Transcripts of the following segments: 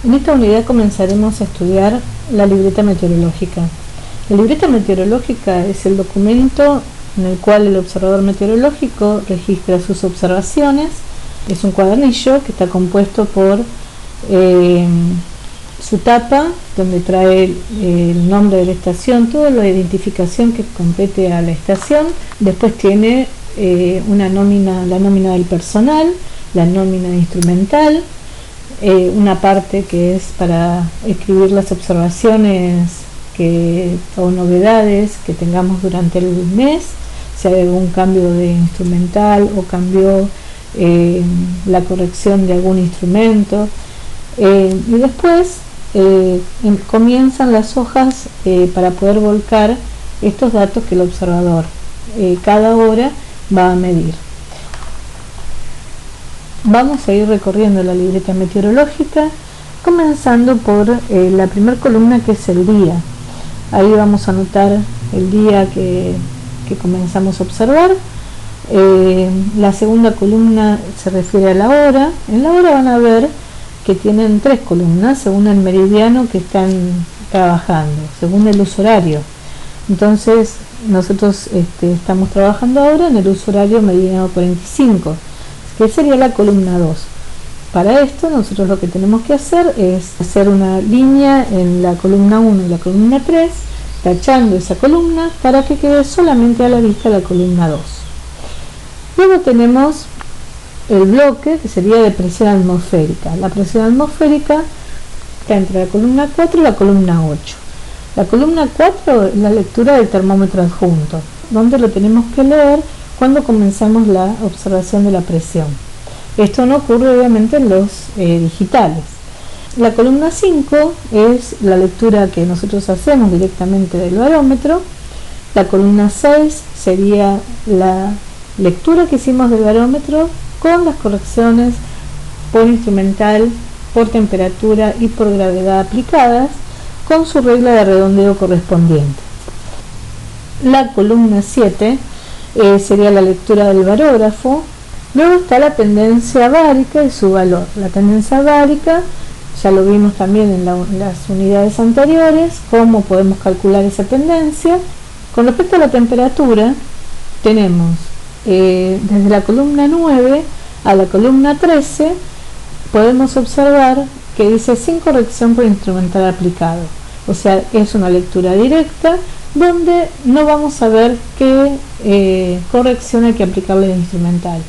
En esta unidad comenzaremos a estudiar la libreta meteorológica. La libreta meteorológica es el documento en el cual el observador meteorológico registra sus observaciones. Es un cuadernillo que está compuesto por su tapa, donde trae el nombre de la estación, toda la identificación que compete a la estación. Después tiene la nómina del personal, la nómina instrumental, una parte que es para escribir las observaciones o novedades que tengamos durante el mes, si hay algún cambio de instrumental o cambió la corrección de algún instrumento, y después comienzan las hojas para poder volcar estos datos que el observador cada hora va a medir. Vamos a ir recorriendo la libreta meteorológica, comenzando por la primera columna, que es el día. Ahí vamos a anotar el día que comenzamos a observar. La segunda columna se refiere a la hora. En la hora van a ver que tienen tres columnas según el meridiano que están trabajando, según el uso horario. Entonces nosotros estamos trabajando ahora en el uso horario meridiano 45, que sería la columna 2. Para esto nosotros lo que tenemos que hacer es hacer una línea en la columna 1 y la columna 3, tachando esa columna para que quede solamente a la vista la columna 2. Luego tenemos el bloque, que sería de presión atmosférica. La presión atmosférica está entre la columna 4 y la columna 8. La columna 4 es la lectura del termómetro adjunto, donde lo tenemos que leer cuando comenzamos la observación de la presión. Esto no ocurre obviamente en los digitales. La columna 5 es la lectura que nosotros hacemos directamente del barómetro. La columna 6 sería la lectura que hicimos del barómetro con las correcciones por instrumental, por temperatura y por gravedad aplicadas, con su regla de redondeo correspondiente. La columna 7 sería la lectura del barógrafo. Luego está la tendencia bárica y su valor. La tendencia bárica ya lo vimos también en las unidades anteriores, cómo podemos calcular esa tendencia. Con respecto a la temperatura, tenemos desde la columna 9 a la columna 13, podemos observar que dice sin corrección por instrumental aplicado. O sea, es una lectura directa donde no vamos a ver qué corrección hay que aplicarle al instrumental.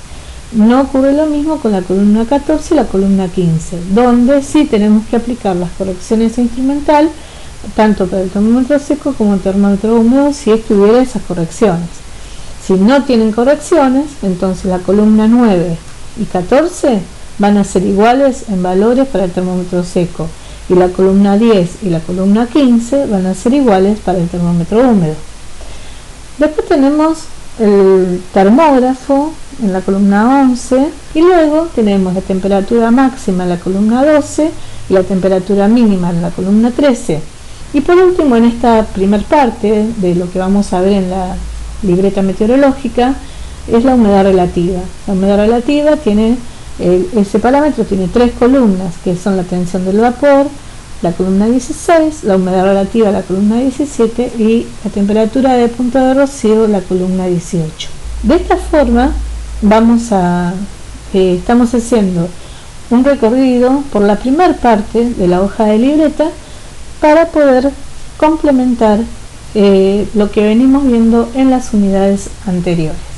No ocurre lo mismo con la columna 14 y la columna 15, donde sí tenemos que aplicar las correcciones a instrumental, tanto para el termómetro seco como el termómetro húmedo, si es que hubiera esas correcciones. Si no tienen correcciones, entonces la columna 9 y 14 van a ser iguales en valores para el termómetro seco, y la columna 10 y la columna 15 van a ser iguales para el termómetro húmedo. Después tenemos el termógrafo en la columna 11, y luego tenemos la temperatura máxima en la columna 12 y la temperatura mínima en la columna 13. Y por último, en esta primer parte de lo que vamos a ver en la libreta meteorológica, es la humedad relativa. La humedad relativa tiene ese parámetro tiene tres columnas, que son la tensión del vapor, la columna 16, la humedad relativa, la columna 17, y la temperatura de punto de rocío, la columna 18. De esta forma estamos haciendo un recorrido por la primera parte de la hoja de libreta para poder complementar lo que venimos viendo en las unidades anteriores.